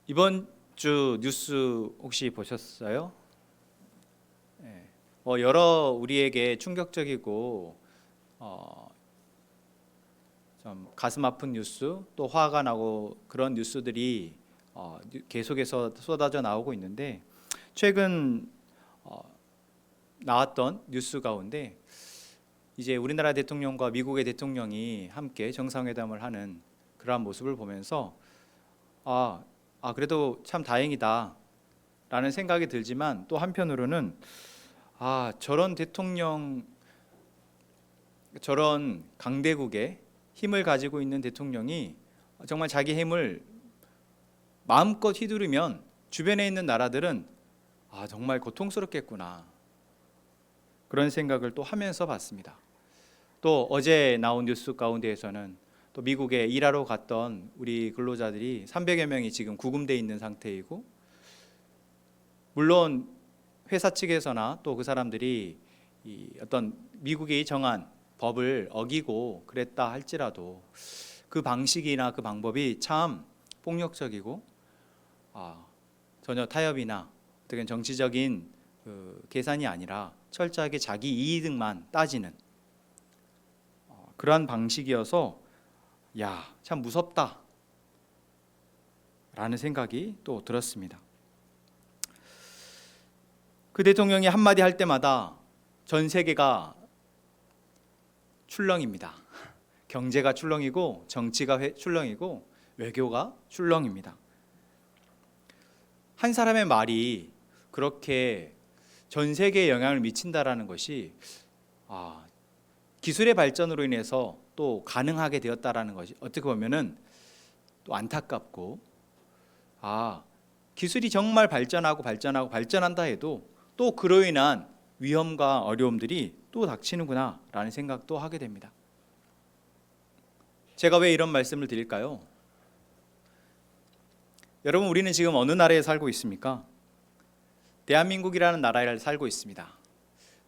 이번 주 뉴스 혹시 보셨어요? 예. 여러 우리에게 충격적이고 좀 가슴 아픈 뉴스, 또 화가 나고 그런 뉴스들이 계속해서 쏟아져 나오고 있는데, 최근 나왔던 뉴스 가운데 이제 우리나라 대통령과 미국의 대통령이 함께 정상회담을 하는 그러한 모습을 보면서 그래도 참 다행이다 라는 생각이 들지만, 또 한편으로는 저런 대통령, 저런 강대국의 힘을 가지고 있는 대통령이 정말 자기 힘을 마음껏 휘두르면 주변에 있는 나라들은 정말 고통스럽겠구나, 그런 생각을 또 하면서 봤습니다. 또 어제 나온 뉴스 가운데에서는 또 미국에 일하러 갔던 우리 근로자들이 300여 명이 지금 구금되어 있는 상태이고, 물론 회사 측에서나 또 그 사람들이 어떤 미국이 정한 법을 어기고 그랬다 할지라도 그 방식이나 그 방법이 참 폭력적이고 전혀 타협이나 어떻게 정치적인 계산이 아니라 철저하게 자기 이익만 따지는 그러한 방식이어서 참 무섭다 라는 생각이 또 들었습니다. 그 대통령이 한마디 할 때마다 전 세계가 출렁입니다. 경제가 출렁이고, 정치가 출렁이고, 외교가 출렁입니다. 한 사람의 말이 그렇게 전 세계에 영향을 미친다라는 것이 기술의 발전으로 인해서 또 가능하게 되었다라는 것이 어떻게 보면은 또 안타깝고, 기술이 정말 발전한다 해도 또 그로 인한 위험과 어려움들이 또 닥치는구나 라는 생각도 하게 됩니다. 제가 왜 이런 말씀을 드릴까요? 여러분, 우리는 지금 어느 나라에 살고 있습니까? 대한민국이라는 나라에 살고 있습니다.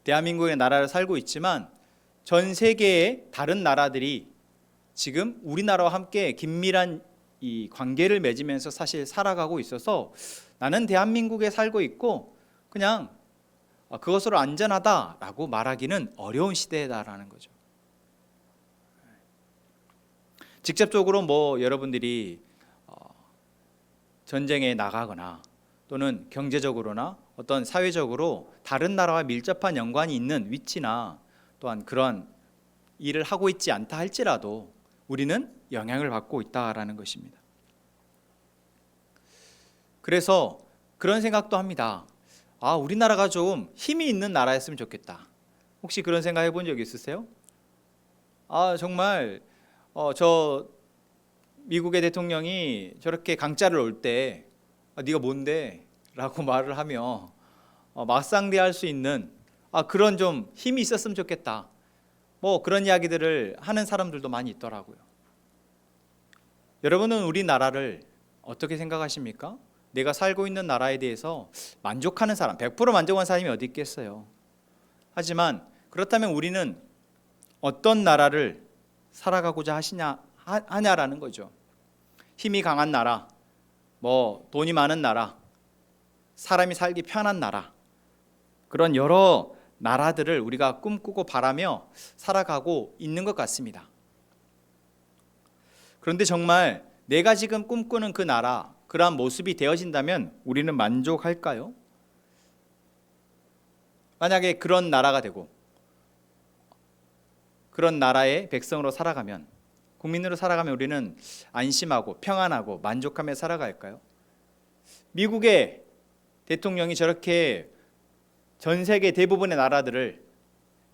대한민국의 나라를 살고 있지만 전 세계의 다른 나라들이 지금 우리나라와 함께 긴밀한 이 관계를 맺으면서 사실 살아가고 있어서, 나는 대한민국에 살고 있고 그냥 그것으로 안전하다라고 말하기는 어려운 시대다라는 거죠. 직접적으로 여러분들이 전쟁에 나가거나 또는 경제적으로나 어떤 사회적으로 다른 나라와 밀접한 연관이 있는 위치나 또한 그런 일을 하고 있지 않다 할지라도 우리는 영향을 받고 있다라는 것입니다. 그래서 그런 생각도 합니다. 우리나라가 좀 힘이 있는 나라였으면 좋겠다. 혹시 그런 생각 해본 적 있으세요? 정말 저 미국의 대통령이 저렇게 강짜를 올 때 네가 뭔데? 라고 말을 하며 맞상대할 수 있는 그런 좀 힘이 있었으면 좋겠다. 그런 이야기들을 하는 사람들도 많이 있더라고요. 여러분은 우리나라를 어떻게 생각하십니까? 내가 살고 있는 나라에 대해서 만족하는 사람, 100% 만족한 사람이 어디 있겠어요? 하지만 그렇다면 우리는 어떤 나라를 살아가고자 하냐라는 거죠. 힘이 강한 나라, 돈이 많은 나라, 사람이 살기 편한 나라, 그런 여러 나라들을 우리가 꿈꾸고 바라며 살아가고 있는 것 같습니다. 그런데 정말 내가 지금 꿈꾸는 그 나라, 그러한 모습이 되어진다면 우리는 만족할까요? 만약에 그런 나라가 되고 그런 나라의 백성으로 살아가면, 국민으로 살아가면 우리는 안심하고 평안하고 만족하며 살아갈까요? 미국의 대통령이 저렇게 전 세계 대부분의 나라들을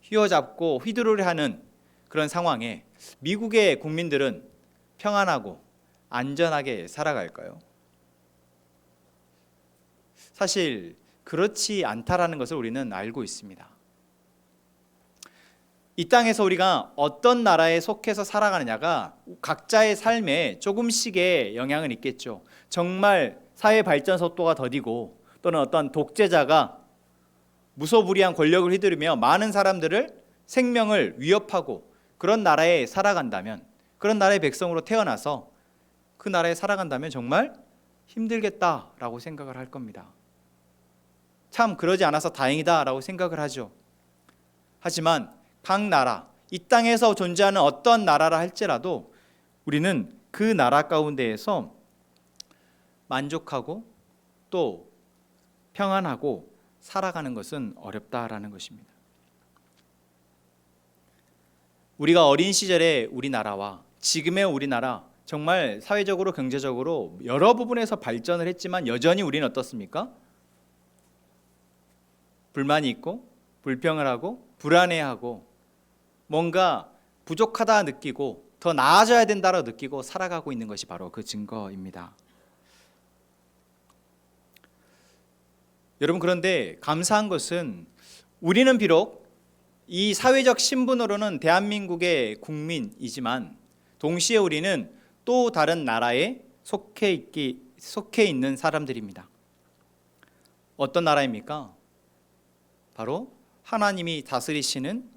휘어잡고 휘두르려 하는 그런 상황에 미국의 국민들은 평안하고 안전하게 살아갈까요? 사실 그렇지 않다라는 것을 우리는 알고 있습니다. 이 땅에서 우리가 어떤 나라에 속해서 살아가느냐가 각자의 삶에 조금씩의 영향은 있겠죠. 정말 사회 발전 속도가 더디고, 또는 어떤 독재자가 무소불위한 권력을 휘두르며 많은 사람들을 생명을 위협하고 그런 나라에 살아간다면, 그런 나라의 백성으로 태어나서 그 나라에 살아간다면 정말 힘들겠다라고 생각을 할 겁니다. 참 그러지 않아서 다행이다라고 생각을 하죠. 하지만 각 나라, 이 땅에서 존재하는 어떤 나라라 할지라도 우리는 그 나라 가운데에서 만족하고 또 평안하고 살아가는 것은 어렵다라는 것입니다. 우리가 어린 시절의 우리나라와 지금의 우리나라, 정말 사회적으로 경제적으로 여러 부분에서 발전을 했지만 여전히 우리는 어떻습니까? 불만이 있고 불평을 하고 불안해하고 뭔가 부족하다 느끼고 더 나아져야 된다고 느끼고 살아가고 있는 것이 바로 그 증거입니다. 여러분, 그런데 감사한 것은 우리는 비록 이 사회적 신분으로는 대한민국의 국민이지만 동시에 우리는 또 다른 나라에 속해 있는 사람들입니다. 어떤 나라입니까? 바로 하나님이 다스리시는,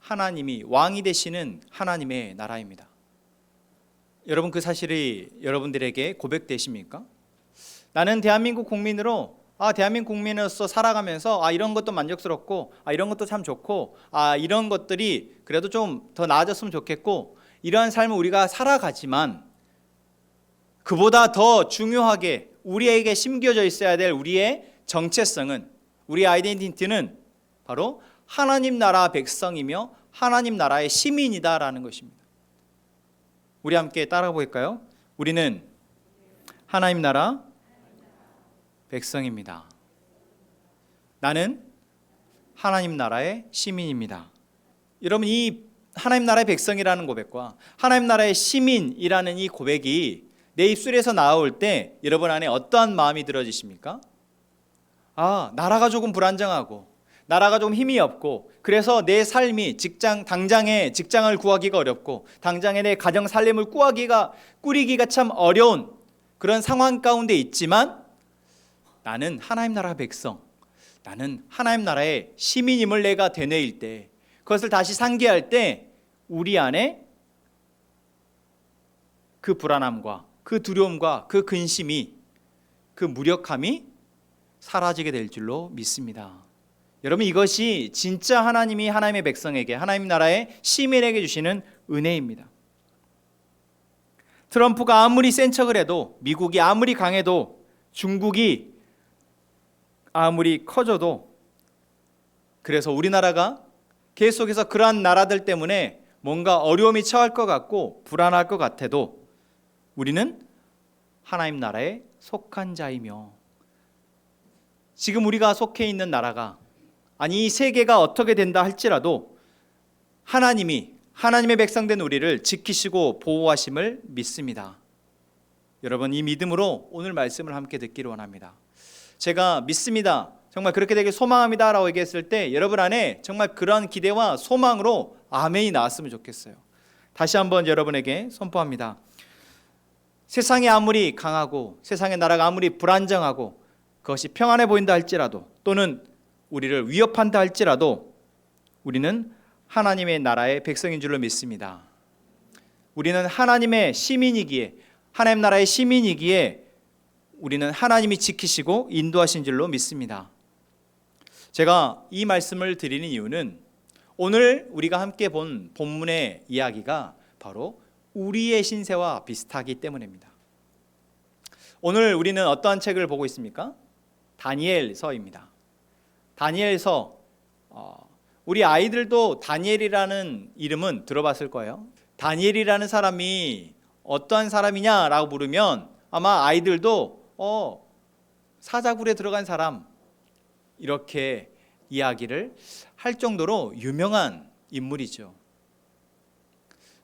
하나님이 왕이 되시는 하나님의 나라입니다. 여러분, 그 사실이 여러분들에게 고백되십니까? 나는 대한민국 국민으로 대한민국 국민으로서 살아가면서 이런 것도 만족스럽고 이런 것도 참 좋고 이런 것들이 그래도 좀 더 나아졌으면 좋겠고 이러한 삶을 우리가 살아가지만 그보다 더 중요하게 우리에게 심겨져 있어야 될 우리의 정체성은, 우리의 아이덴티티는 바로 하나님 나라 백성이며 하나님 나라의 시민이다라는 것입니다. 우리 함께 따라 볼까요? 우리는 하나님 나라 백성입니다. 나는 하나님 나라의 시민입니다. 여러분, 이 하나님 나라의 백성이라는 고백과 하나님 나라의 시민이라는 이 고백이 내 입술에서 나올 때 여러분 안에 어떠한 마음이 들어지십니까? 나라가 조금 불안정하고 나라가 좀 힘이 없고 그래서 내 삶이 당장에 직장을 구하기가 어렵고 당장에 내 가정 살림을 꾸리기가 참 어려운 그런 상황 가운데 있지만 나는 하나님 나라 백성, 나는 하나님 나라의 시민임을 내가 되뇌일 때, 그것을 다시 상기할 때 우리 안에 그 불안함과 그 두려움과 그 근심이, 그 무력함이 사라지게 될 줄로 믿습니다. 여러분, 이것이 진짜 하나님이 하나님의 백성에게, 하나님 나라의 시민에게 주시는 은혜입니다. 트럼프가 아무리 센 척을 해도, 미국이 아무리 강해도, 중국이 아무리 커져도, 그래서 우리나라가 계속해서 그러한 나라들 때문에 뭔가 어려움이 처할 것 같고 불안할 것 같아도 우리는 하나님 나라에 속한 자이며, 지금 우리가 속해 있는 나라가, 이 세계가 어떻게 된다 할지라도 하나님의 백성된 우리를 지키시고 보호하심을 믿습니다. 여러분, 이 믿음으로 오늘 말씀을 함께 듣기를 원합니다. 제가 믿습니다, 정말 그렇게 되길 소망합니다 라고 얘기했을 때 여러분 안에 정말 그런 기대와 소망으로 아멘이 나왔으면 좋겠어요. 다시 한번 여러분에게 선포합니다. 세상이 아무리 강하고 세상의 나라가 아무리 불안정하고 그것이 평안해 보인다 할지라도, 또는 우리를 위협한다 할지라도 우리는 하나님의 나라의 백성인 줄로 믿습니다. 우리는 하나님의 시민이기에, 하나님 나라의 시민이기에 우리는 하나님이 지키시고 인도하신 줄로 믿습니다. 제가 이 말씀을 드리는 이유는 오늘 우리가 함께 본 본문의 이야기가 바로 우리의 신세와 비슷하기 때문입니다. 오늘 우리는 어떠한 책을 보고 있습니까? 다니엘서입니다. 다니엘서, 우리 아이들도 다니엘이라는 이름은 들어봤을 거예요. 다니엘이라는 사람이 어떠한 사람이냐라고 물으면 아마 아이들도 사자굴에 들어간 사람, 이렇게 이야기를 할 정도로 유명한 인물이죠.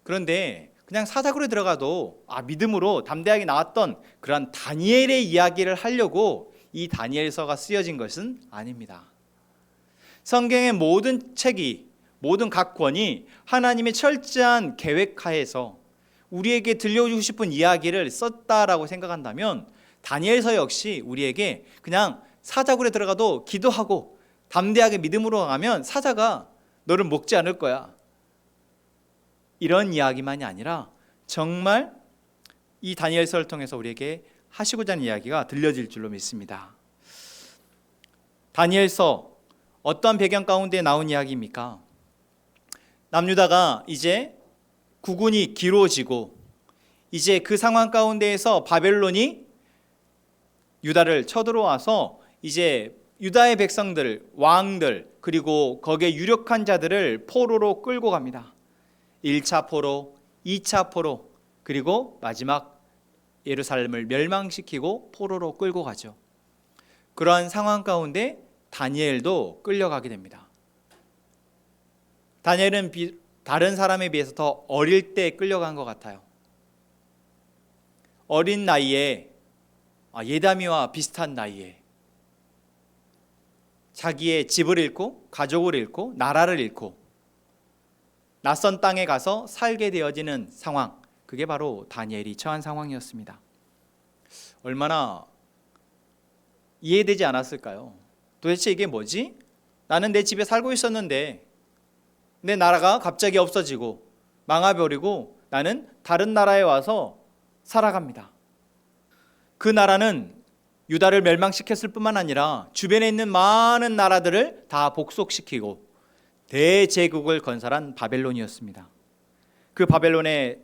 그런데 그냥 사자굴에 들어가도 믿음으로 담대하게 나왔던 그런 다니엘의 이야기를 하려고 이 다니엘서가 쓰여진 것은 아닙니다. 성경의 모든 책이, 모든 각 권이 하나님의 철저한 계획하에서 우리에게 들려주고 싶은 이야기를 썼다라고 생각한다면 다니엘서 역시 우리에게 그냥 사자굴에 들어가도 기도하고 담대하게 믿음으로 가면 사자가 너를 먹지 않을 거야, 이런 이야기만이 아니라 정말 이 다니엘서를 통해서 우리에게 하시고자 하는 이야기가 들려질 줄로 믿습니다. 다니엘서 어떠한 배경 가운데 나온 이야기입니까? 남유다가 이제 국군이 기로워지고 이제 그 상황 가운데에서 바벨론이 유다를 쳐들어와서 이제 유다의 백성들, 왕들, 그리고 거기에 유력한 자들을 포로로 끌고 갑니다. 1차 포로, 2차 포로, 그리고 마지막 예루살렘을 멸망시키고 포로로 끌고 가죠. 그러한 상황 가운데 다니엘도 끌려가게 됩니다. 다니엘은 다른 사람에 비해서 더 어릴 때 끌려간 것 같아요. 어린 나이에, 예다미와 비슷한 나이에 자기의 집을 잃고 가족을 잃고 나라를 잃고 낯선 땅에 가서 살게 되어지는 상황, 그게 바로 다니엘이 처한 상황이었습니다. 얼마나 이해되지 않았을까요? 도대체 이게 뭐지? 나는 내 집에 살고 있었는데 내 나라가 갑자기 없어지고 망해버리고 나는 다른 나라에 와서 살아갑니다. 그 나라는 유다를 멸망시켰을 뿐만 아니라 주변에 있는 많은 나라들을 다 복속시키고 대제국을 건설한 바벨론이었습니다. 그 바벨론의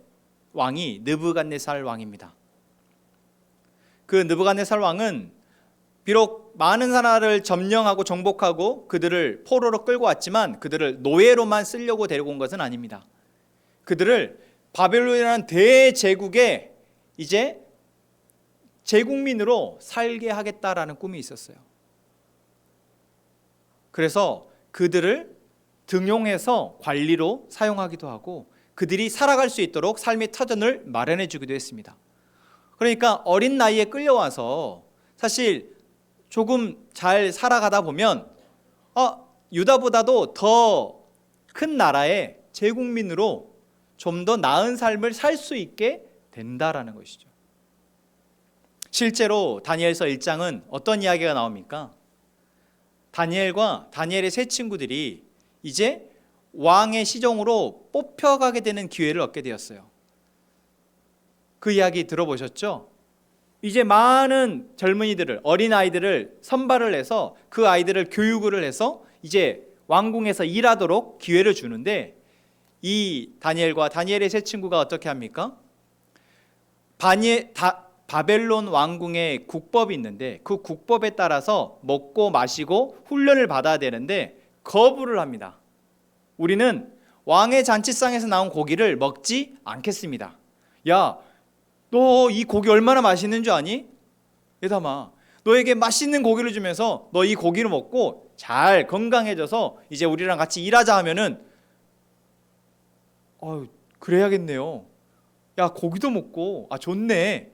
왕이 느부갓네살 왕입니다. 그 느부갓네살 왕은 비록 많은 나라를 점령하고 정복하고 그들을 포로로 끌고 왔지만 그들을 노예로만 쓰려고 데리고 온 것은 아닙니다. 그들을 바벨론이라는 대제국에 이제 제국민으로 살게 하겠다라는 꿈이 있었어요. 그래서 그들을 등용해서 관리로 사용하기도 하고 그들이 살아갈 수 있도록 삶의 터전을 마련해 주기도 했습니다. 그러니까 어린 나이에 끌려와서 사실 조금 잘 살아가다 보면 유다보다도 더 큰 나라의 제국민으로 좀 더 나은 삶을 살 수 있게 된다라는 것이죠. 실제로 다니엘서 1장은 어떤 이야기가 나옵니까? 다니엘과 다니엘의 세 친구들이 이제 왕의 시종으로 뽑혀가게 되는 기회를 얻게 되었어요. 그 이야기 들어보셨죠? 이제 많은 젊은이들을, 어린아이들을 선발을 해서 그 아이들을 교육을 해서 이제 왕궁에서 일하도록 기회를 주는데 이 다니엘과 다니엘의 세 친구가 어떻게 합니까? 바벨론 왕궁의 국법이 있는데 그 국법에 따라서 먹고 마시고 훈련을 받아야 되는데 거부를 합니다. 우리는 왕의 잔치상에서 나온 고기를 먹지 않겠습니다. 야, 너 이 고기 얼마나 맛있는 줄 아니? 예담아, 너에게 맛있는 고기를 주면서 너 이 고기를 먹고 잘 건강해져서 이제 우리랑 같이 일하자 하면은 그래야겠네요. 야, 고기도 먹고 좋네.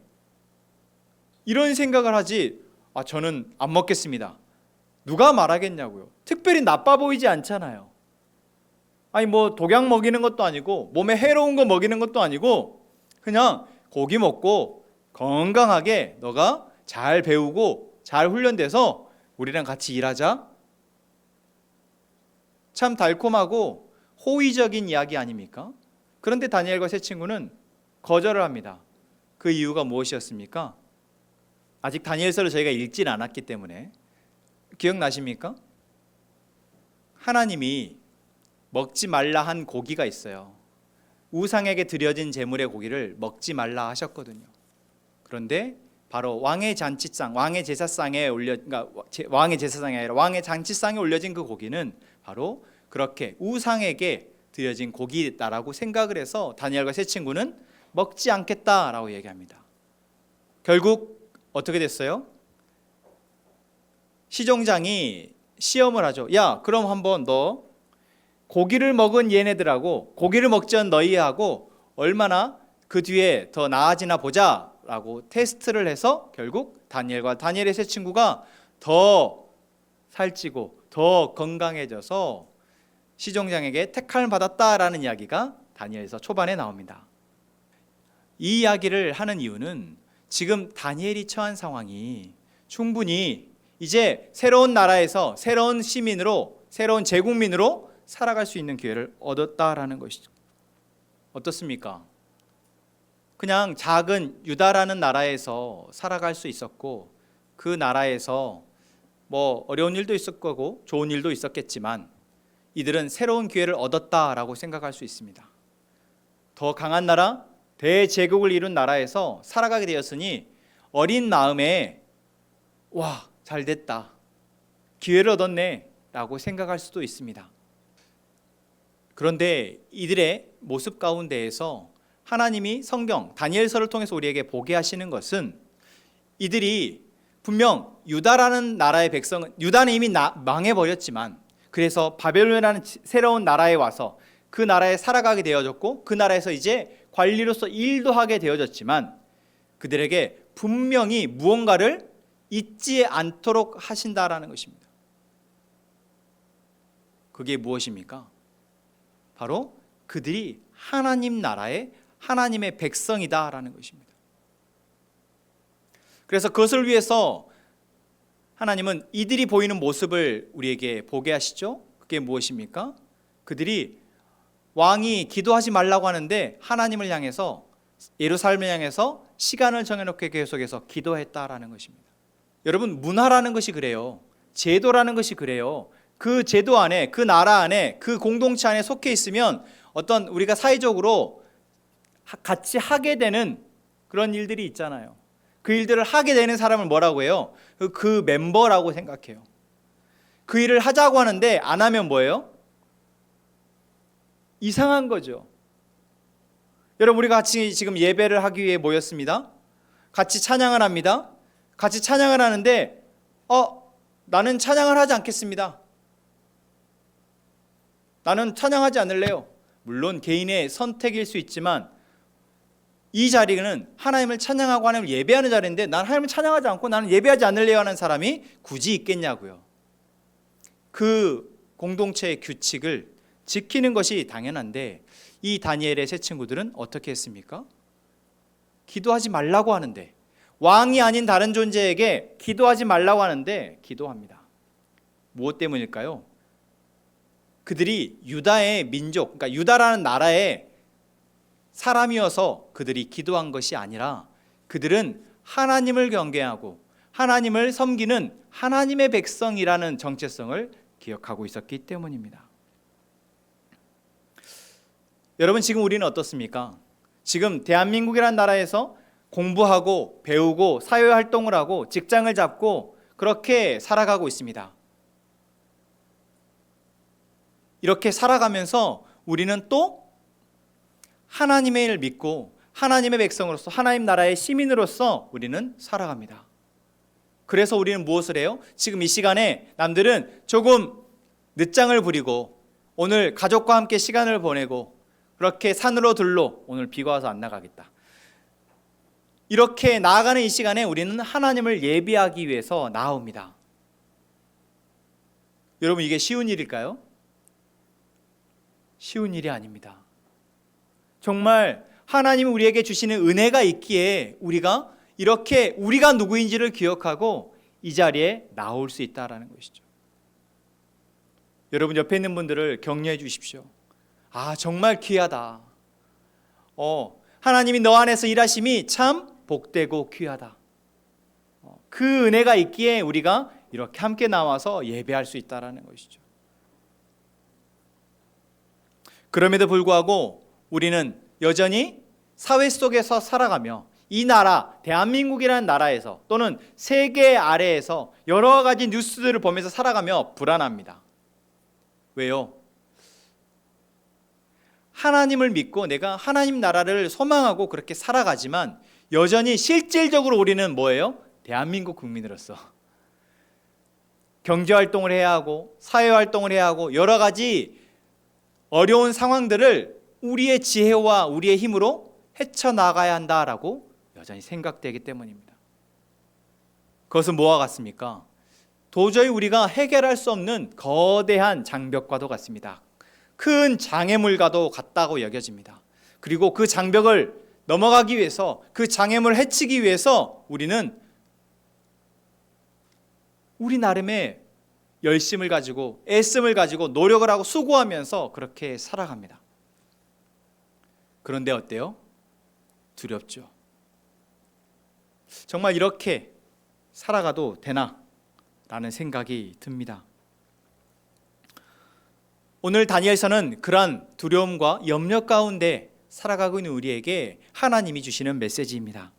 이런 생각을 하지. 저는 안 먹겠습니다. 누가 말하겠냐고요. 특별히 나빠 보이지 않잖아요. 뭐 독약 먹이는 것도 아니고 몸에 해로운 거 먹이는 것도 아니고 그냥 고기 먹고 건강하게 너가 잘 배우고 잘 훈련돼서 우리랑 같이 일하자. 참 달콤하고 호의적인 이야기 아닙니까? 그런데 다니엘과 세 친구는 거절을 합니다. 그 이유가 무엇이었습니까? 아직 다니엘서를 저희가 읽진 않았기 때문에. 기억나십니까? 하나님이 먹지 말라 한 고기가 있어요. 우상에게 드려진 제물의 고기를 먹지 말라 하셨거든요. 그런데 바로 왕의 잔치상, 왕의 제사상에 왕의 제사상이 아니라 왕의 잔치상에 올려진 그 고기는 바로 그렇게 우상에게 드려진 고기다라고 생각을 해서 다니엘과 세 친구는 먹지 않겠다라고 얘기합니다. 결국 어떻게 됐어요? 시종장이 시험을 하죠. 야, 그럼 한번 너 고기를 먹은 얘네들하고 고기를 먹지 않은 너희하고 얼마나 그 뒤에 더 나아지나 보자라고 테스트를 해서 결국 다니엘과 다니엘의 세 친구가 더 살찌고 더 건강해져서 시종장에게 택함을 받았다라는 이야기가 다니엘서 초반에 나옵니다. 이 이야기를 하는 이유는 지금 다니엘이 처한 상황이 충분히 이제 새로운 나라에서 새로운 시민으로, 새로운 제국민으로 살아갈 수 있는 기회를 얻었다라는 것이죠. 어떻습니까? 그냥 작은 유다라는 나라에서 살아갈 수 있었고, 그 나라에서 뭐 어려운 일도 있을 거고 좋은 일도 있었겠지만 이들은 새로운 기회를 얻었다라고 생각할 수 있습니다. 더 강한 나라, 대제국을 이룬 나라에서 살아가게 되었으니 어린 마음에 와, 잘 됐다, 기회를 얻었네 라고 생각할 수도 있습니다. 그런데 이들의 모습 가운데에서 하나님이 성경 다니엘서를 통해서 우리에게 보게 하시는 것은, 이들이 분명 유다라는 나라의 백성은, 유다는 이미 망해버렸지만 그래서 바벨론이라는 새로운 나라에 와서 그 나라에 살아가게 되어졌고, 그 나라에서 이제 관리로서 일도 하게 되어졌지만 그들에게 분명히 무언가를 잊지 않도록 하신다라는 것입니다. 그게 무엇입니까? 바로 그들이 하나님 나라의 하나님의 백성이다라는 것입니다. 그래서 그것을 위해서 하나님은 이들이 보이는 모습을 우리에게 보게 하시죠. 그게 무엇입니까? 그들이 왕이 기도하지 말라고 하는데 하나님을 향해서, 예루살렘을 향해서 시간을 정해놓고 계속해서 기도했다라는 것입니다. 여러분, 문화라는 것이 그래요. 제도라는 것이 그래요. 그 제도 안에, 그 나라 안에, 그 공동체 안에 속해 있으면 어떤 우리가 사회적으로 같이 하게 되는 그런 일들이 있잖아요. 그 일들을 하게 되는 사람을 뭐라고 해요? 그 멤버라고 생각해요. 그 일을 하자고 하는데 안 하면 뭐예요? 이상한 거죠. 여러분, 우리가 같이 지금 예배를 하기 위해 모였습니다. 같이 찬양을 합니다. 같이 찬양을 하는데 나는 찬양을 하지 않겠습니다. 나는 찬양하지 않을래요. 물론 개인의 선택일 수 있지만 이 자리는 하나님을 찬양하고 하나님을 예배하는 자리인데 난 하나님을 찬양하지 않고 나는 예배하지 않을래요 하는 사람이 굳이 있겠냐고요. 그 공동체의 규칙을 지키는 것이 당연한데 이 다니엘의 세 친구들은 어떻게 했습니까? 기도하지 말라고 하는데, 왕이 아닌 다른 존재에게 기도하지 말라고 하는데 기도합니다. 무엇 때문일까요? 그들이 유다의 민족, 그러니까 유다라는 나라의 사람이어서 그들이 기도한 것이 아니라 그들은 하나님을 경외하고 하나님을 섬기는 하나님의 백성이라는 정체성을 기억하고 있었기 때문입니다. 여러분, 지금 우리는 어떻습니까? 지금 대한민국이라는 나라에서 공부하고 배우고 사회활동을 하고 직장을 잡고 그렇게 살아가고 있습니다. 이렇게 살아가면서 우리는 또 하나님의 일을 믿고 하나님의 백성으로서 하나님 나라의 시민으로서 우리는 살아갑니다. 그래서 우리는 무엇을 해요? 지금 이 시간에 남들은 조금 늦장을 부리고 오늘 가족과 함께 시간을 보내고 그렇게 산으로 들로 오늘 비가 와서 안 나가겠다, 이렇게 나아가는 이 시간에 우리는 하나님을 예배하기 위해서 나옵니다. 여러분, 이게 쉬운 일일까요? 쉬운 일이 아닙니다. 정말 하나님이 우리에게 주시는 은혜가 있기에 우리가 이렇게 우리가 누구인지를 기억하고 이 자리에 나올 수 있다는 것이죠. 여러분, 옆에 있는 분들을 격려해 주십시오. 정말 귀하다. 하나님이 너 안에서 일하심이 참 복되고 귀하다. 그 은혜가 있기에 우리가 이렇게 함께 나와서 예배할 수 있다는 것이죠. 그럼에도 불구하고 우리는 여전히 사회 속에서 살아가며 이 나라, 대한민국이라는 나라에서 또는 세계 아래에서 여러 가지 뉴스들을 보면서 살아가며 불안합니다. 왜요? 하나님을 믿고 내가 하나님 나라를 소망하고 그렇게 살아가지만 여전히 실질적으로 우리는 뭐예요? 대한민국 국민으로서 경제활동을 해야 하고 사회활동을 해야 하고 여러 가지 어려운 상황들을 우리의 지혜와 우리의 힘으로 헤쳐나가야 한다라고 여전히 생각되기 때문입니다. 그것은 뭐와 같습니까? 도저히 우리가 해결할 수 없는 거대한 장벽과도 같습니다. 큰 장애물과도 같다고 여겨집니다. 그리고 그 장벽을 넘어가기 위해서, 그 장애물을 해치기 위해서 우리는 우리 나름의 열심을 가지고 애씀을 가지고 노력을 하고 수고하면서 그렇게 살아갑니다. 그런데 어때요? 두렵죠. 정말 이렇게 살아가도 되나? 라는 생각이 듭니다. 오늘 다니엘서는 그러한 두려움과 염려 가운데 살아가고 있는 우리에게 하나님이 주시는 메시지입니다.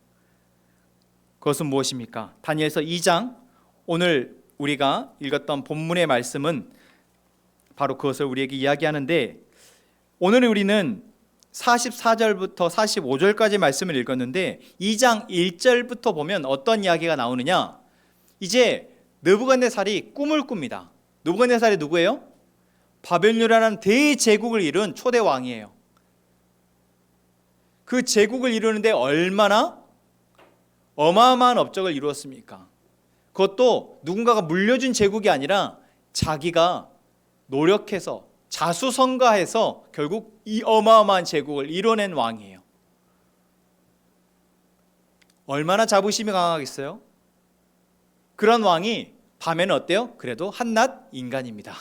그것은 무엇입니까? 다니엘서 2장, 오늘 우리가 읽었던 본문의 말씀은 바로 그것을 우리에게 이야기하는데, 오늘 우리는 44절부터 45절까지 말씀을 읽었는데 2장 1절부터 보면 어떤 이야기가 나오느냐? 이제 느부갓네살이 꿈을 꿉니다. 느부갓네살이 누구예요? 바벨론이라는 대제국을 이룬 초대 왕이에요. 그 제국을 이루는데 얼마나 어마어마한 업적을 이루었습니까? 그것도 누군가가 물려준 제국이 아니라 자기가 노력해서 자수성가해서 결국 이 어마어마한 제국을 이뤄낸 왕이에요. 얼마나 자부심이 강하겠어요? 그런 왕이 밤에는 어때요? 그래도 한낱 인간입니다.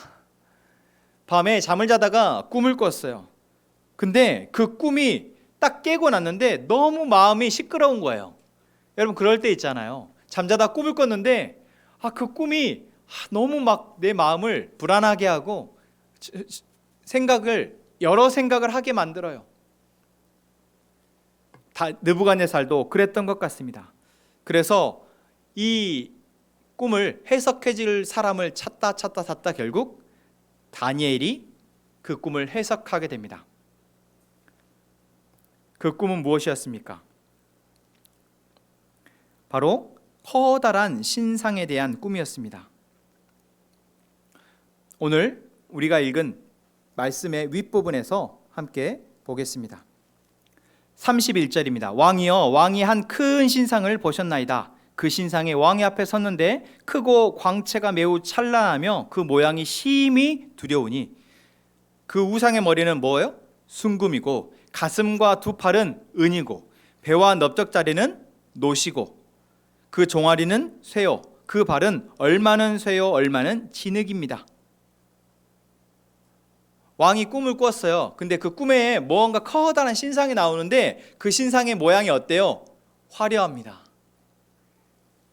밤에 잠을 자다가 꿈을 꿨어요. 근데 그 꿈이 딱 깨고 났는데 너무 마음이 시끄러운 거예요. 여러분 그럴 때 있잖아요. 잠자다 꿈을 꿨는데 그 꿈이 너무 막 내 마음을 불안하게 하고 여러 생각을 하게 만들어요. 느부갓네살도 그랬던 것 같습니다. 그래서 이 꿈을 해석해 줄 사람을 찾다 결국 다니엘이 그 꿈을 해석하게 됩니다. 그 꿈은 무엇이었습니까? 바로 커다란 신상에 대한 꿈이었습니다. 오늘 우리가 읽은 말씀의 윗부분에서 함께 보겠습니다. 31절입니다. 왕이여, 왕이 한 큰 신상을 보셨나이다. 그 신상이 왕의 앞에 섰는데 크고 광채가 매우 찬란하며 그 모양이 심히 두려우니 그 우상의 머리는 뭐예요? 순금이고 가슴과 두 팔은 은이고 배와 넓적다리는 노시고 그 종아리는 쇠요 그 발은 얼마는 쇠요 얼마는 진흙입니다. 왕이 꿈을 꿨어요. 근데 그 꿈에 뭔가 커다란 신상이 나오는데 그 신상의 모양이 어때요? 화려합니다.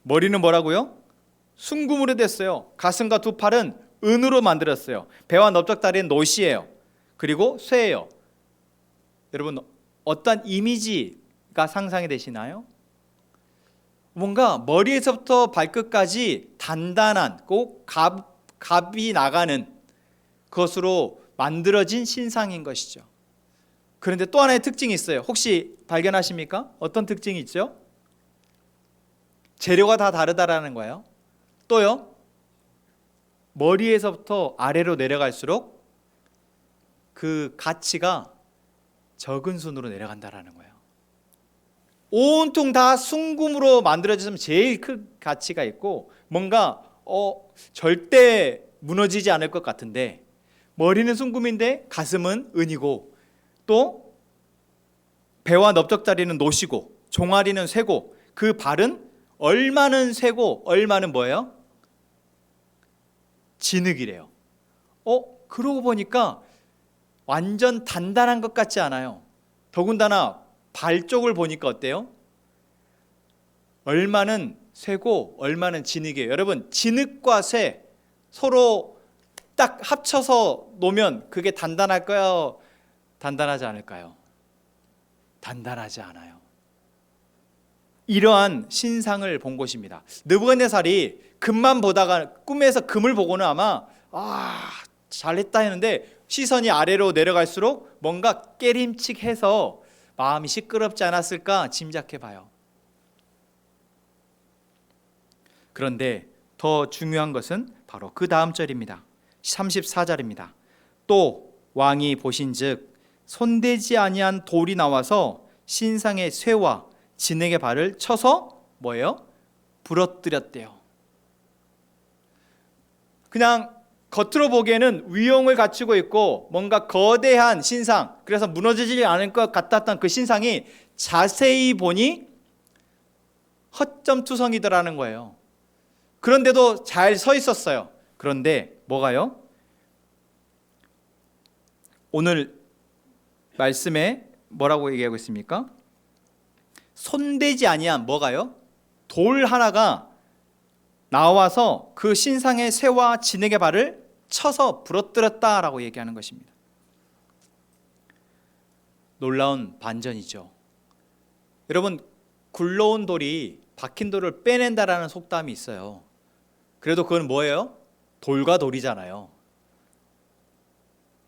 머리는 뭐라고요? 순금으로 됐어요. 가슴과 두 팔은 은으로 만들었어요. 배와 넓적다리는 노시예요. 그리고 쇠예요. 여러분 어떤 이미지가 상상이 되시나요? 뭔가 머리에서부터 발끝까지 단단한 꼭 갑이 나가는 것으로 만들어진 신상인 것이죠. 그런데 또 하나의 특징이 있어요. 혹시 발견하십니까? 어떤 특징이 있죠? 재료가 다 다르다라는 거예요. 또요, 머리에서부터 아래로 내려갈수록 그 가치가 적은 순으로 내려간다라는 거예요. 온통 다 순금으로 만들어졌으면 제일 큰 가치가 있고 뭔가 절대 무너지지 않을 것 같은데 머리는 순금인데 가슴은 은이고 또 배와 넓적다리는 노시고 종아리는 쇠고 그 발은 얼마는 쇠고 얼마는 뭐예요? 진흙이래요. 그러고 보니까 완전 단단한 것 같지 않아요. 더군다나 발 쪽을 보니까 어때요? 얼마는 쇠고 얼마는 진흙이에요. 여러분 진흙과 쇠 서로 딱 합쳐서 놓으면 그게 단단할까요? 단단하지 않을까요? 단단하지 않아요. 이러한 신상을 본 것입니다. 느부갓네살이 금만 보다가 꿈에서 금을 보고는 아마 잘했다 했는데 시선이 아래로 내려갈수록 뭔가 깨림칙해서 마음이 시끄럽지 않았을까 짐작해 봐요. 그런데 더 중요한 것은 바로 그 다음 절입니다. 34절입니다. 또 왕이 보신즉 손대지 아니한 돌이 나와서 신상의 쇠와 진흙의 발을 쳐서 뭐예요? 부러뜨렸대요. 그냥 겉으로 보기에는 위용을 갖추고 있고 뭔가 거대한 신상, 그래서 무너지지 않을 것 같았던 그 신상이 자세히 보니 허점투성이더라는 거예요. 그런데도 잘 서 있었어요. 그런데 뭐가요? 오늘 말씀에 뭐라고 얘기하고 있습니까? 손대지 아니한 뭐가요? 돌 하나가 나와서 그 신상의 쇠와 진흙의 발을 쳐서 부러뜨렸다라고 얘기하는 것입니다. 놀라운 반전이죠. 여러분, 굴러온 돌이 박힌 돌을 빼낸다라는 속담이 있어요. 그래도 그건 뭐예요? 돌과 돌이잖아요.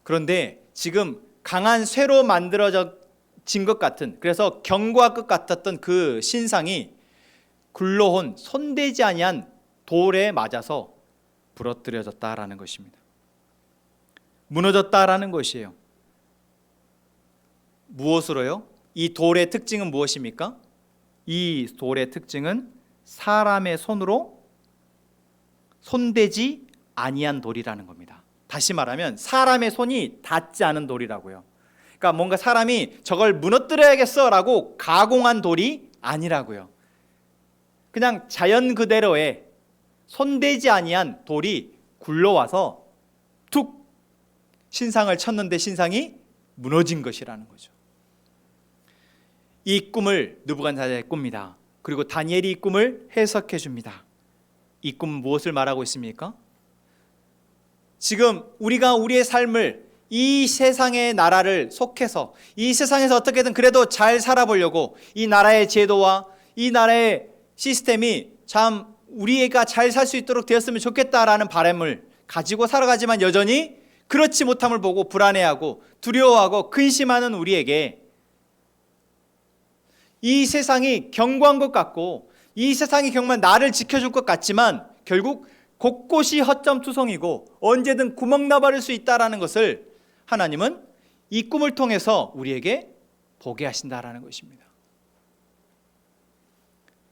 그런데 지금 강한 쇠로 만들어진 것 같은, 그래서 경과 끝 같았던 그 신상이 굴러온 손대지 아니한 돌에 맞아서 부러뜨려졌다라는 것입니다. 무너졌다라는 것이에요. 무엇으로요? 이 돌의 특징은 무엇입니까? 이 돌의 특징은 사람의 손으로 손대지 아니한 돌이라는 겁니다. 다시 말하면 사람의 손이 닿지 않은 돌이라고요. 그러니까 뭔가 사람이 저걸 무너뜨려야겠어라고 가공한 돌이 아니라고요. 그냥 자연 그대로의 손대지 아니한 돌이 굴러와서 툭 신상을 쳤는데 신상이 무너진 것이라는 거죠. 이 꿈을 느부갓네살이 꿉니다. 그리고 다니엘이 이 꿈을 해석해 줍니다. 이 꿈은 무엇을 말하고 있습니까? 지금 우리가 우리의 삶을 이 세상의 나라를 속해서 이 세상에서 어떻게든 그래도 잘 살아보려고 이 나라의 제도와 이 나라의 시스템이 참 우리가 잘 살 수 있도록 되었으면 좋겠다라는 바람을 가지고 살아가지만 여전히 그렇지 못함을 보고 불안해하고 두려워하고 근심하는 우리에게 이 세상이 견고한 것 같고 이 세상이 정말 나를 지켜줄 것 같지만 결국 곳곳이 허점투성이고 언제든 구멍 나버릴 수 있다는 것을 하나님은 이 꿈을 통해서 우리에게 보게 하신다라는 것입니다.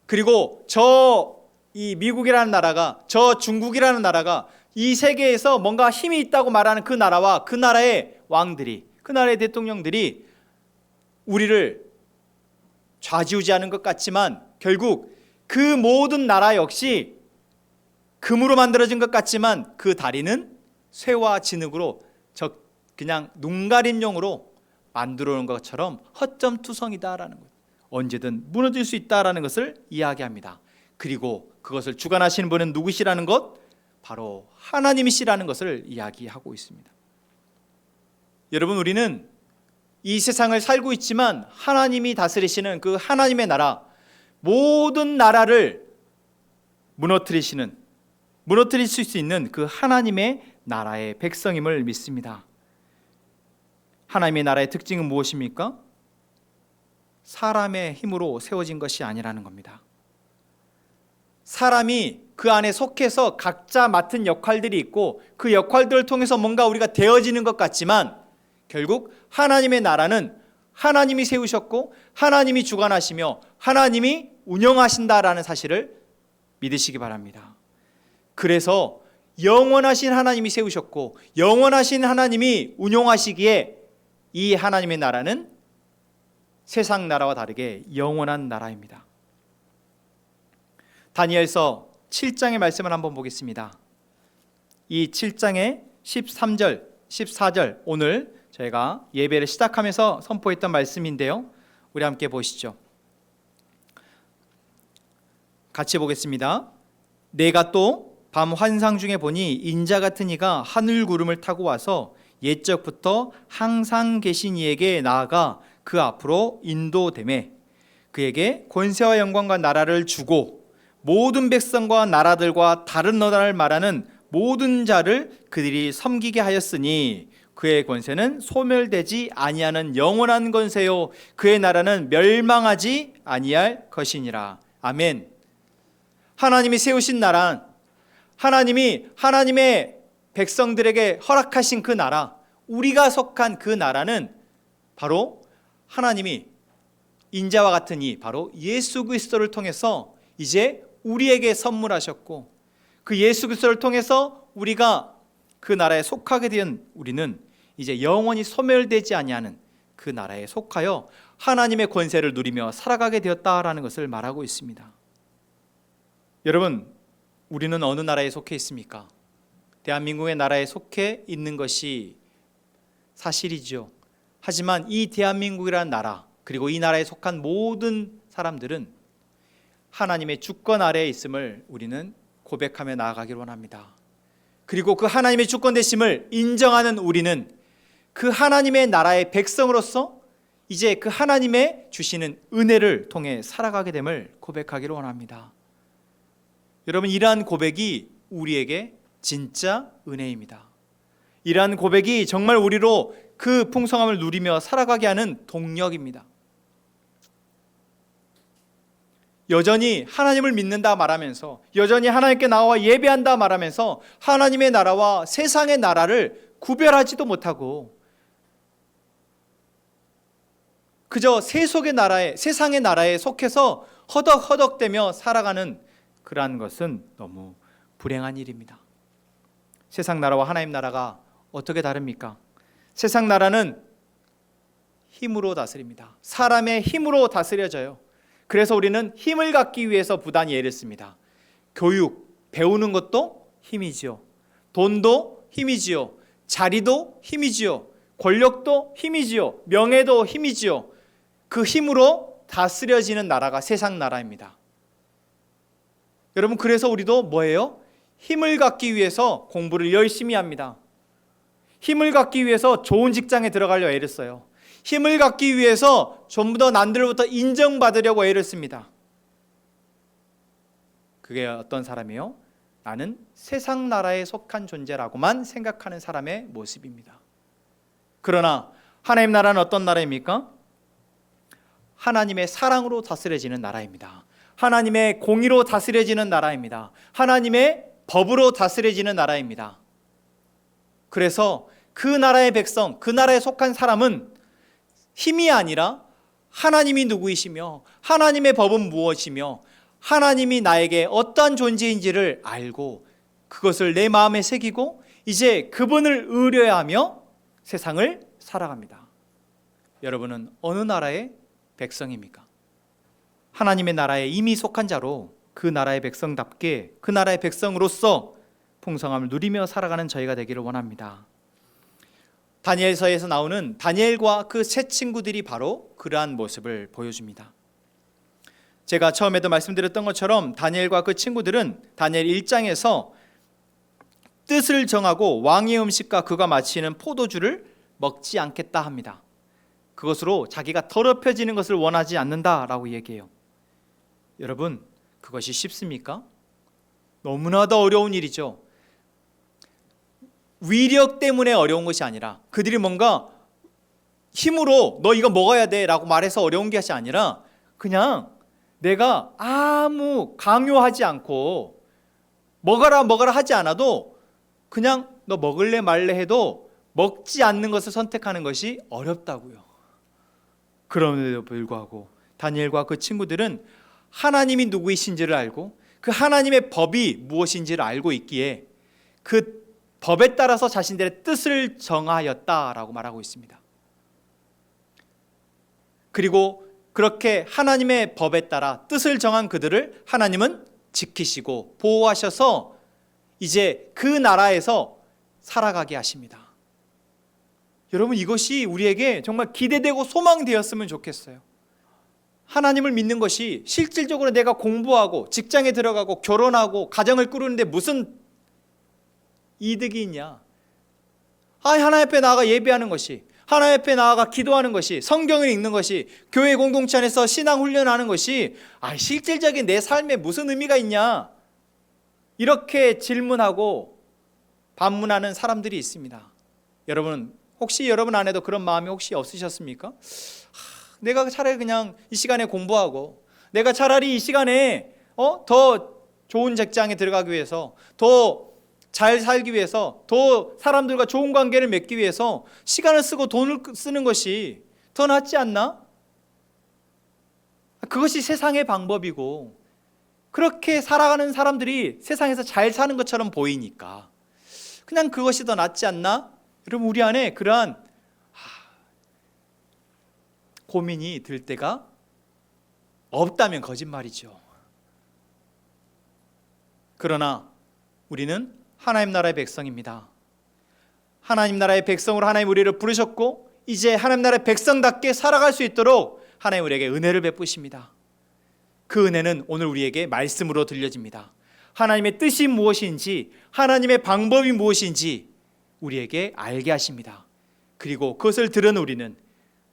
그리고 이 미국이라는 나라가, 저 중국이라는 나라가 이 세계에서 뭔가 힘이 있다고 말하는 그 나라와 그 나라의 왕들이, 그 나라의 대통령들이 우리를 좌지우지하는 것 같지만 결국 그 모든 나라 역시 금으로 만들어진 것 같지만 그 다리는 쇠와 진흙으로 그냥 눈가림용으로 만들어 놓은 것처럼 허점투성이다라는 것, 언제든 무너질 수 있다라는 것을 이야기합니다. 그리고 그것을 주관하시는 분은 누구시라는 것? 바로 하나님이시라는 것을 이야기하고 있습니다. 여러분, 우리는 이 세상을 살고 있지만 하나님이 다스리시는 그 하나님의 나라, 모든 나라를 무너뜨릴 수 있는 그 하나님의 나라의 백성임을 믿습니다. 하나님의 나라의 특징은 무엇입니까? 사람의 힘으로 세워진 것이 아니라는 겁니다. 사람이 그 안에 속해서 각자 맡은 역할들이 있고 그 역할들을 통해서 뭔가 우리가 되어지는 것 같지만 결국 하나님의 나라는 하나님이 세우셨고 하나님이 주관하시며 하나님이 운영하신다라는 사실을 믿으시기 바랍니다. 그래서 영원하신 하나님이 세우셨고 영원하신 하나님이 운영하시기에 이 하나님의 나라는 세상 나라와 다르게 영원한 나라입니다. 다니엘서 7장의 말씀을 한번 보겠습니다. 이 7장의 13절, 14절 오늘 저희가 예배를 시작하면서 선포했던 말씀인데요. 우리 함께 보시죠. 같이 보겠습니다. 내가 또 밤 환상 중에 보니 인자 같은 이가 하늘 구름을 타고 와서 옛적부터 항상 계신 이에게 나아가 그 앞으로 인도되매 그에게 권세와 영광과 나라를 주고 모든 백성과 나라들과 다른 언어를 말하는 모든 자를 그들이 섬기게 하였으니 그의 권세는 소멸되지 아니하는 영원한 권세요 그의 나라는 멸망하지 아니할 것이니라. 아멘. 하나님이 세우신 나라, 하나님이 하나님의 백성들에게 허락하신 그 나라, 우리가 속한 그 나라는 바로 하나님이 인자와 같은 이 바로 예수 그리스도를 통해서 이제 우리에게 선물하셨고 그 예수 그리스도를 통해서 우리가 그 나라에 속하게 된 우리는 이제 영원히 소멸되지 아니하는 그 나라에 속하여 하나님의 권세를 누리며 살아가게 되었다라는 것을 말하고 있습니다. 여러분, 우리는 어느 나라에 속해 있습니까? 대한민국의 나라에 속해 있는 것이 사실이죠. 하지만 이 대한민국이라는 나라 그리고 이 나라에 속한 모든 사람들은 하나님의 주권 아래에 있음을 우리는 고백하며 나아가길 원합니다. 그리고 그 하나님의 주권 되심을 인정하는 우리는 그 하나님의 나라의 백성으로서 이제 그 하나님의 주시는 은혜를 통해 살아가게 됨을 고백하기를 원합니다. 여러분, 이러한 고백이 우리에게 진짜 은혜입니다. 이러한 고백이 정말 우리로 그 풍성함을 누리며 살아가게 하는 동력입니다. 여전히 하나님을 믿는다 말하면서, 여전히 하나님께 나와 예배한다 말하면서 하나님의 나라와 세상의 나라를 구별하지도 못하고 그저 세속의 나라에, 세상의 나라에 속해서 허덕허덕대며 살아가는 그러한 것은 너무 불행한 일입니다. 세상 나라와 하나님 나라가 어떻게 다릅니까? 세상 나라는 힘으로 다스립니다. 사람의 힘으로 다스려져요. 그래서 우리는 힘을 갖기 위해서 부단히 애를 씁니다. 교육, 배우는 것도 힘이지요. 돈도 힘이지요. 자리도 힘이지요. 권력도 힘이지요. 명예도 힘이지요. 그 힘으로 다스려지는 나라가 세상 나라입니다. 여러분, 그래서 우리도 뭐예요? 힘을 갖기 위해서 공부를 열심히 합니다. 힘을 갖기 위해서 좋은 직장에 들어가려 애를 써요. 힘을 갖기 위해서 좀 더 남들로부터 인정받으려고 애를 씁니다. 그게 어떤 사람이요? 나는 세상 나라에 속한 존재라고만 생각하는 사람의 모습입니다. 그러나 하나님 나라는 어떤 나라입니까? 하나님의 사랑으로 다스려지는 나라입니다. 하나님의 공의로 다스려지는 나라입니다. 하나님의 법으로 다스려지는 나라입니다. 그래서 그 나라의 백성, 그 나라에 속한 사람은 힘이 아니라 하나님이 누구이시며 하나님의 법은 무엇이며 하나님이 나에게 어떠한 존재인지를 알고 그것을 내 마음에 새기고 이제 그분을 의뢰하며 세상을 살아갑니다. 여러분은 어느 나라의 백성입니까? 하나님의 나라에 이미 속한 자로 그 나라의 백성답게 그 나라의 백성으로서 풍성함을 누리며 살아가는 저희가 되기를 원합니다. 다니엘서에서 나오는 다니엘과 그 세 친구들이 바로 그러한 모습을 보여줍니다. 제가 처음에도 말씀드렸던 것처럼 다니엘과 그 친구들은 다니엘 1장에서 뜻을 정하고 왕의 음식과 그가 마시는 포도주를 먹지 않겠다 합니다. 그것으로 자기가 더럽혀지는 것을 원하지 않는다라고 얘기해요. 여러분, 그것이 쉽습니까? 너무나도 어려운 일이죠. 위력 때문에 어려운 것이 아니라 그들이 뭔가 힘으로 너 이거 먹어야 돼 라고 말해서 어려운 것이 아니라 그냥 내가 아무 강요하지 않고 먹어라 하지 않아도 그냥 너 먹을래 말래 해도 먹지 않는 것을 선택하는 것이 어렵다고요. 그럼에도 불구하고 다니엘과 그 친구들은 하나님이 누구이신지를 알고 그 하나님의 법이 무엇인지를 알고 있기에 그 법에 따라서 자신들의 뜻을 정하였다라고 말하고 있습니다. 그리고 그렇게 하나님의 법에 따라 뜻을 정한 그들을 하나님은 지키시고 보호하셔서 이제 그 나라에서 살아가게 하십니다. 여러분, 이것이 우리에게 정말 기대되고 소망되었으면 좋겠어요. 하나님을 믿는 것이 실질적으로 내가 공부하고 직장에 들어가고 결혼하고 가정을 꾸리는데 무슨 이득이 있냐? 하나님 앞에 나아가 예배하는 것이, 하나님 앞에 나아가 기도하는 것이, 성경을 읽는 것이, 교회 공동체 안에서 신앙 훈련하는 것이 실질적인 내 삶에 무슨 의미가 있냐? 이렇게 질문하고 반문하는 사람들이 있습니다. 여러분, 혹시 여러분 안에도 그런 마음이 혹시 없으셨습니까? 내가 차라리 그냥 이 시간에 공부하고 내가 차라리 이 시간에 더 좋은 직장에 들어가기 위해서 더 잘 살기 위해서 더 사람들과 좋은 관계를 맺기 위해서 시간을 쓰고 돈을 쓰는 것이 더 낫지 않나? 그것이 세상의 방법이고 그렇게 살아가는 사람들이 세상에서 잘 사는 것처럼 보이니까 그냥 그것이 더 낫지 않나? 여러분, 우리 안에 그러한 고민이 들 때가 없다면 거짓말이죠. 그러나 우리는 하나님 나라의 백성입니다. 하나님 나라의 백성으로 하나님 우리를 부르셨고 이제 하나님 나라의 백성답게 살아갈 수 있도록 하나님 우리에게 은혜를 베푸십니다. 그 은혜는 오늘 우리에게 말씀으로 들려집니다. 하나님의 뜻이 무엇인지, 하나님의 방법이 무엇인지 우리에게 알게 하십니다. 그리고 그것을 들은 우리는,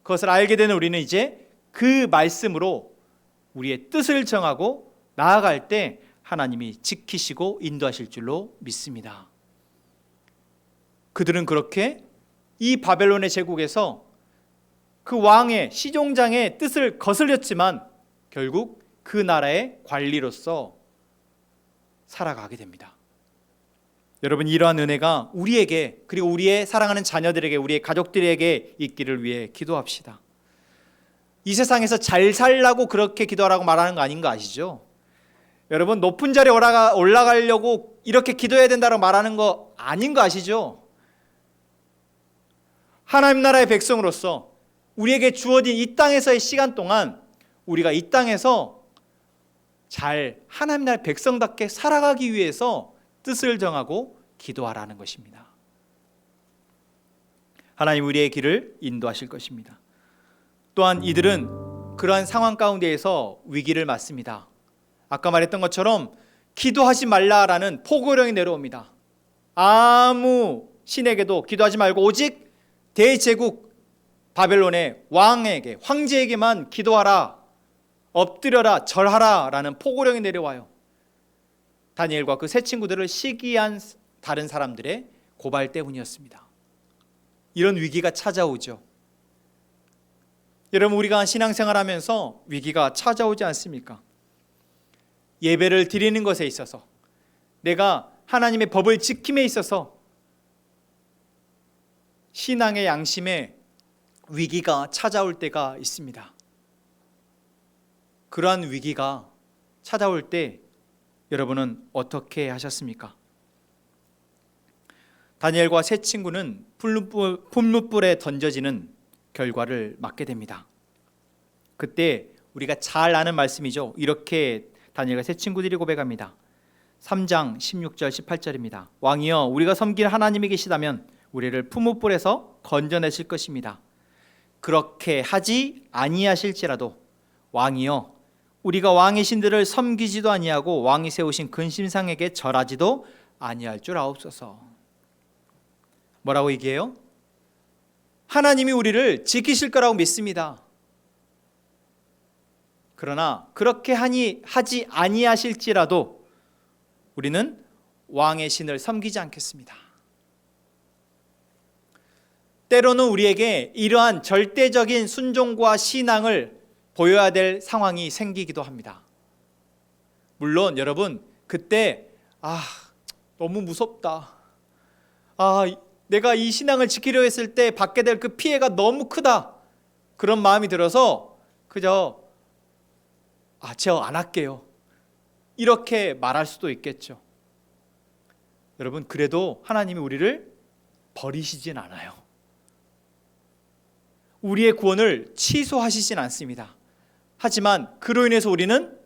그것을 알게 되는 우리는 이제 그 말씀으로 우리의 뜻을 정하고 나아갈 때 하나님이 지키시고 인도하실 줄로 믿습니다. 그들은 그렇게 이 바벨론의 제국에서 그 왕의, 시종장의 뜻을 거슬렸지만 결국 그 나라의 관리로서 살아가게 됩니다. 여러분, 이러한 은혜가 우리에게, 그리고 우리의 사랑하는 자녀들에게, 우리의 가족들에게 있기를 위해 기도합시다. 이 세상에서 잘 살라고 그렇게 기도하라고 말하는 거 아닌 거 아시죠? 여러분, 높은 자리에 올라가려고 이렇게 기도해야 된다고 말하는 거 아닌 거 아시죠? 하나님 나라의 백성으로서 우리에게 주어진 이 땅에서의 시간 동안 우리가 이 땅에서 잘 하나님 나라의 백성답게 살아가기 위해서 뜻을 정하고 기도하라는 것입니다. 하나님 우리의 길을 인도하실 것입니다. 또한 이들은 그러한 상황 가운데에서 위기를 맞습니다. 아까 말했던 것처럼 기도하지 말라라는 포고령이 내려옵니다. 아무 신에게도 기도하지 말고 오직 대제국 바벨론의 왕에게, 황제에게만 기도하라, 엎드려라, 절하라 라는 포고령이 내려와요. 다니엘과 그 세 친구들을 시기한 다른 사람들의 고발 때문이었습니다. 이런 위기가 찾아오죠. 여러분, 우리가 신앙생활하면서 위기가 찾아오지 않습니까? 예배를 드리는 것에 있어서, 내가 하나님의 법을 지킴에 있어서 신앙의 양심에 위기가 찾아올 때가 있습니다. 그러한 위기가 찾아올 때 여러분은 어떻게 하셨습니까? 다니엘과 세 친구는 풀무불에 던져지는 결과를 맞게 됩니다. 그때 우리가 잘 아는 말씀이죠. 이렇게 다니엘과 세 친구들이 고백합니다. 3장 16절 18절입니다. 왕이여, 우리가 섬길 하나님이 계시다면 우리를 풀무불에서 건져내실 것입니다. 그렇게 하지 아니하실지라도 왕이여, 우리가 왕의 신들을 섬기지도 아니하고 왕이 세우신 근심상에게 절하지도 아니할 줄 아옵소서. 뭐라고 얘기해요? 하나님이 우리를 지키실 거라고 믿습니다. 그러나 그렇게 하지 아니하실지라도 우리는 왕의 신을 섬기지 않겠습니다. 때로는 우리에게 이러한 절대적인 순종과 신앙을 보여야 될 상황이 생기기도 합니다. 물론 여러분, 그때 너무 무섭다, 내가 이 신앙을 지키려 했을 때 받게 될 그 피해가 너무 크다, 그런 마음이 들어서 그저 제가 안 할게요, 이렇게 말할 수도 있겠죠. 여러분, 그래도 하나님이 우리를 버리시진 않아요. 우리의 구원을 취소하시진 않습니다. 하지만 그로 인해서 우리는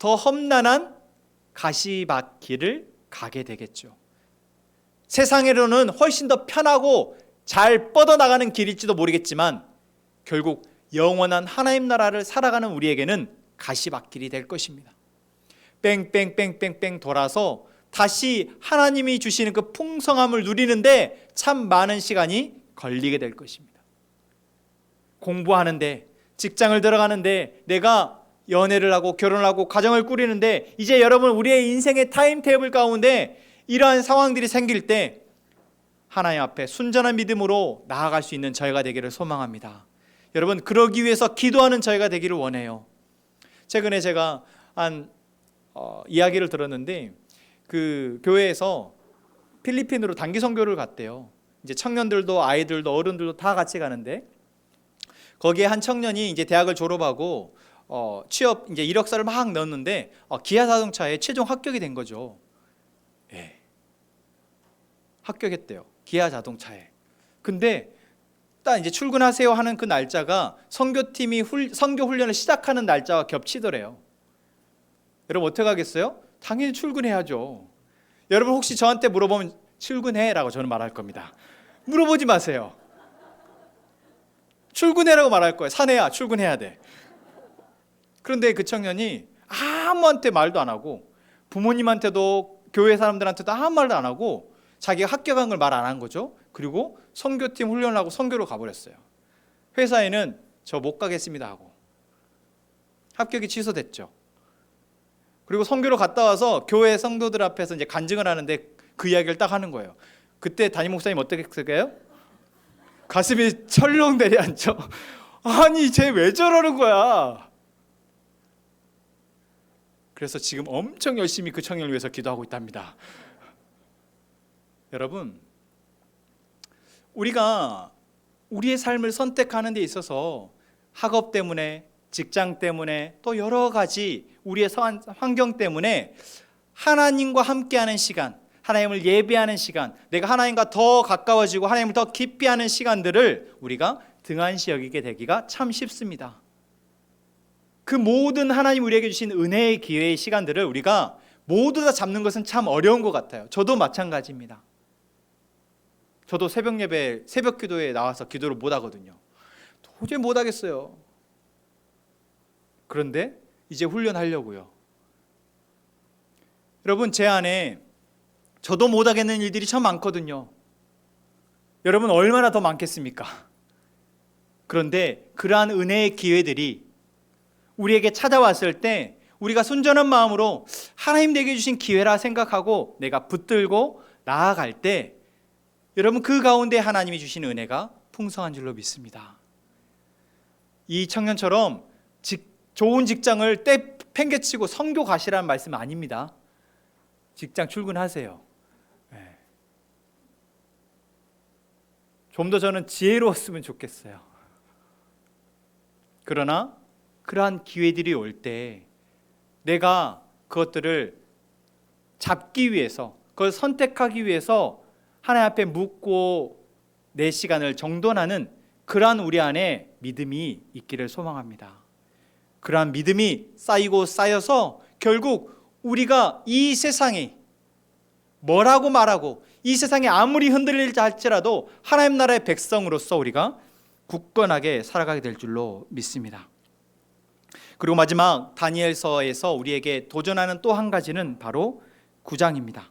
더 험난한 가시밭길을 가게 되겠죠. 세상으로는 훨씬 더 편하고 잘 뻗어나가는 길일지도 모르겠지만 결국 영원한 하나님 나라를 살아가는 우리에게는 가시밭길이 될 것입니다. 뺑뺑뺑뺑뺑 돌아서 다시 하나님이 주시는 그 풍성함을 누리는데 참 많은 시간이 걸리게 될 것입니다. 공부하는데, 직장을 들어가는데, 내가 연애를 하고 결혼을 하고 가정을 꾸리는데, 이제 여러분, 우리의 인생의 타임테이블 가운데 이러한 상황들이 생길 때 하나님 앞에 순전한 믿음으로 나아갈 수 있는 저희가 되기를 소망합니다. 여러분, 그러기 위해서 기도하는 저희가 되기를 원해요. 최근에 제가 이야기를 들었는데, 그 교회에서 필리핀으로 단기 선교를 갔대요. 이제 청년들도 아이들도 어른들도 다 같이 가는데, 거기에 한 청년이 이제 대학을 졸업하고 취업 이제 이력서를 막 넣었는데 기아 자동차에 최종 합격이 된 거죠. 예. 합격했대요. 기아 자동차에. 근데 딱 이제 출근하세요 하는 그 날짜가 선교팀이 선교 훈련을 시작하는 날짜와 겹치더래요. 여러분, 어떻게 하겠어요? 당연히 출근해야죠. 여러분, 혹시 저한테 물어보면 출근해라고 저는 말할 겁니다. 물어보지 마세요. 출근해라고 말할 거예요. 사내야, 출근해야 돼. 그런데 그 청년이 아무한테 말도 안 하고 부모님한테도 교회 사람들한테도 아무 말도 안 하고 자기가 합격한 걸 말 안 한 거죠. 그리고 선교팀 훈련하고 선교로 가버렸어요. 회사에는 저 못 가겠습니다 하고 합격이 취소됐죠. 그리고 선교로 갔다 와서 교회 성도들 앞에서 이제 간증을 하는데 그 이야기를 딱 하는 거예요. 그때 담임 목사님 어떻게 했을까요? 가슴이 철렁 내려앉죠. 아니 쟤 왜 저러는 거야. 그래서 지금 엄청 열심히 그 청년을 위해서 기도하고 있답니다. 여러분, 우리가 우리의 삶을 선택하는 데 있어서 학업 때문에, 직장 때문에, 또 여러 가지 우리의 환경 때문에 하나님과 함께하는 시간, 하나님을 예배하는 시간, 내가 하나님과 더 가까워지고 하나님을 더 깊이 하는 시간들을 우리가 등한시 여기게 되기가 참 쉽습니다. 그 모든 하나님 우리에게 주신 은혜의 기회의 시간들을 우리가 모두 다 잡는 것은 참 어려운 것 같아요. 저도 마찬가지입니다. 저도 새벽 예배, 새벽 기도에 나와서 기도를 못 하거든요. 도저히 못 하겠어요. 그런데 이제 훈련하려고요. 여러분, 제 안에 저도 못 하겠는 일들이 참 많거든요. 여러분 얼마나 더 많겠습니까? 그런데 그러한 은혜의 기회들이 우리에게 찾아왔을 때 우리가 순전한 마음으로 하나님 내게 주신 기회라 생각하고 내가 붙들고 나아갈 때 여러분 그 가운데 하나님이 주신 은혜가 풍성한 줄로 믿습니다. 이 청년처럼 좋은 직장을 팽개치고 선교 가시라는 말씀은 아닙니다. 직장 출근하세요. 네. 좀 더 저는 지혜로웠으면 좋겠어요. 그러나 그러한 기회들이 올 때 내가 그것들을 잡기 위해서, 그걸 선택하기 위해서 하나님 앞에 묻고 내 시간을 정돈하는 그러한 우리 안에 믿음이 있기를 소망합니다. 그러한 믿음이 쌓이고 쌓여서 결국 우리가 이 세상이 뭐라고 말하고 이 세상이 아무리 흔들릴지 할지라도 하나님 나라의 백성으로서 우리가 굳건하게 살아가게 될 줄로 믿습니다. 그리고 마지막 다니엘서에서 우리에게 도전하는 또 한 가지는 바로 9장입니다.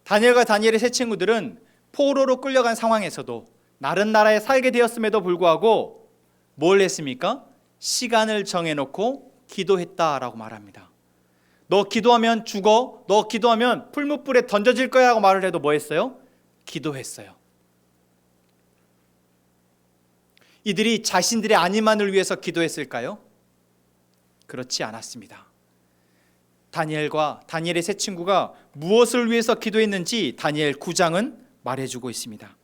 다니엘과 다니엘의 세 친구들은 포로로 끌려간 상황에서도 다른 나라에 살게 되었음에도 불구하고 뭘 했습니까? 시간을 정해놓고 기도했다라고 말합니다. 너 기도하면 죽어, 너 기도하면 풀무불에 던져질 거야 하고 말을 해도 뭐 했어요? 기도했어요. 이들이 자신들의 안위만을 위해서 기도했을까요? 그렇지 않았습니다. 다니엘의 세 친구가 무엇을 위해서 기도했는지 다니엘 9장은 말해주고 있습니다.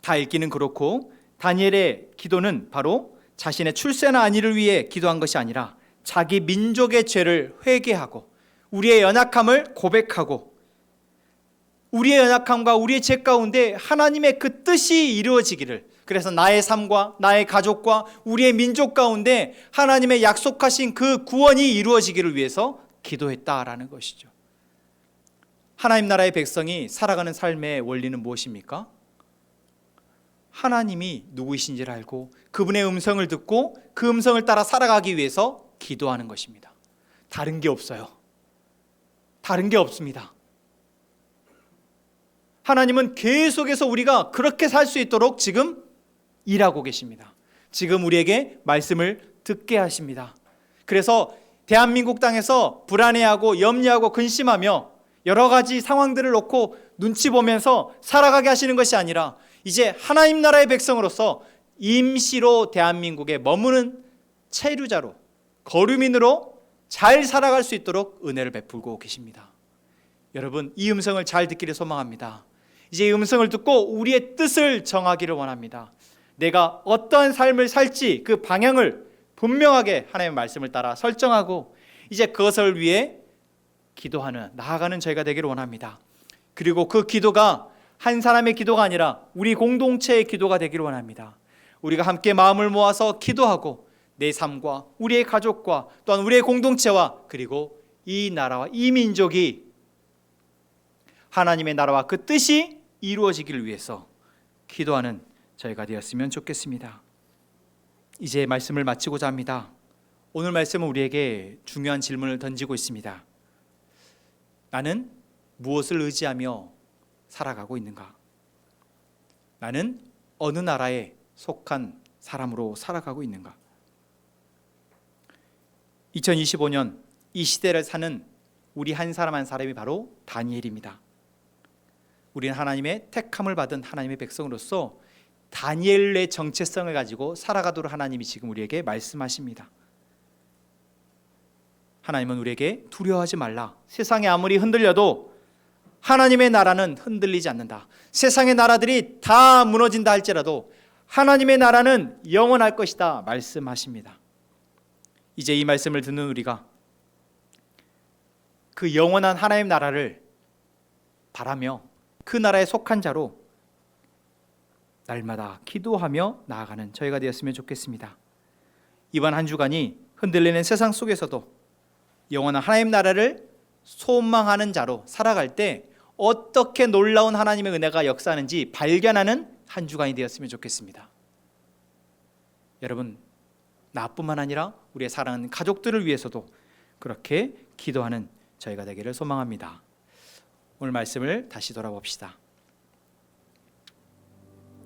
다 읽기는 그렇고 다니엘의 기도는 바로 자신의 출세나 안위를 위해 기도한 것이 아니라 자기 민족의 죄를 회개하고 우리의 연약함을 고백하고 우리의 연약함과 우리의 죄 가운데 하나님의 그 뜻이 이루어지기를, 그래서 나의 삶과 나의 가족과 우리의 민족 가운데 하나님의 약속하신 그 구원이 이루어지기를 위해서 기도했다라는 것이죠. 하나님 나라의 백성이 살아가는 삶의 원리는 무엇입니까? 하나님이 누구이신지를 알고 그분의 음성을 듣고 그 음성을 따라 살아가기 위해서 기도하는 것입니다. 다른 게 없어요. 다른 게 없습니다. 하나님은 계속해서 우리가 그렇게 살 수 있도록 지금 일하고 계십니다. 지금 우리에게 말씀을 듣게 하십니다. 그래서 대한민국 땅에서 불안해하고 염려하고 근심하며 여러 가지 상황들을 놓고 눈치 보면서 살아가게 하시는 것이 아니라 이제 하나님 나라의 백성으로서 임시로 대한민국에 머무는 체류자로, 거류민으로 잘 살아갈 수 있도록 은혜를 베풀고 계십니다. 여러분, 이 음성을 잘 듣기를 소망합니다. 이제 이 음성을 듣고 우리의 뜻을 정하기를 원합니다. 내가 어떠한 삶을 살지 그 방향을 분명하게 하나님의 말씀을 따라 설정하고 이제 그것을 위해 기도하는, 나아가는 저희가 되기를 원합니다. 그리고 그 기도가 한 사람의 기도가 아니라 우리 공동체의 기도가 되기를 원합니다. 우리가 함께 마음을 모아서 기도하고 내 삶과 우리의 가족과 또한 우리의 공동체와 그리고 이 나라와 이 민족이 하나님의 나라와 그 뜻이 이루어지기를 위해서 기도하는 저희가 되었으면 좋겠습니다. 이제 말씀을 마치고자 합니다. 오늘 말씀은 우리에게 중요한 질문을 던지고 있습니다. 나는 무엇을 의지하며 살아가고 있는가? 나는 어느 나라에 속한 사람으로 살아가고 있는가? 2025년 이 시대를 사는 우리 한 사람 한 사람이 바로 다니엘입니다. 우리는 하나님의 택함을 받은 하나님의 백성으로서 다니엘의 정체성을 가지고 살아가도록 하나님이 지금 우리에게 말씀하십니다. 하나님은 우리에게 두려워하지 말라. 세상이 아무리 흔들려도 하나님의 나라는 흔들리지 않는다. 세상의 나라들이 다 무너진다 할지라도 하나님의 나라는 영원할 것이다 말씀하십니다. 이제 이 말씀을 듣는 우리가 그 영원한 하나님 나라를 바라며 그 나라에 속한 자로 날마다 기도하며 나아가는 저희가 되었으면 좋겠습니다. 이번 한 주간이 흔들리는 세상 속에서도 영원한 하나님 나라를 소망하는 자로 살아갈 때 어떻게 놀라운 하나님의 은혜가 역사하는지 발견하는 한 주간이 되었으면 좋겠습니다. 여러분, 나뿐만 아니라 우리의 사랑하는 가족들을 위해서도 그렇게 기도하는 저희가 되기를 소망합니다. 오늘 말씀을 다시 돌아봅시다.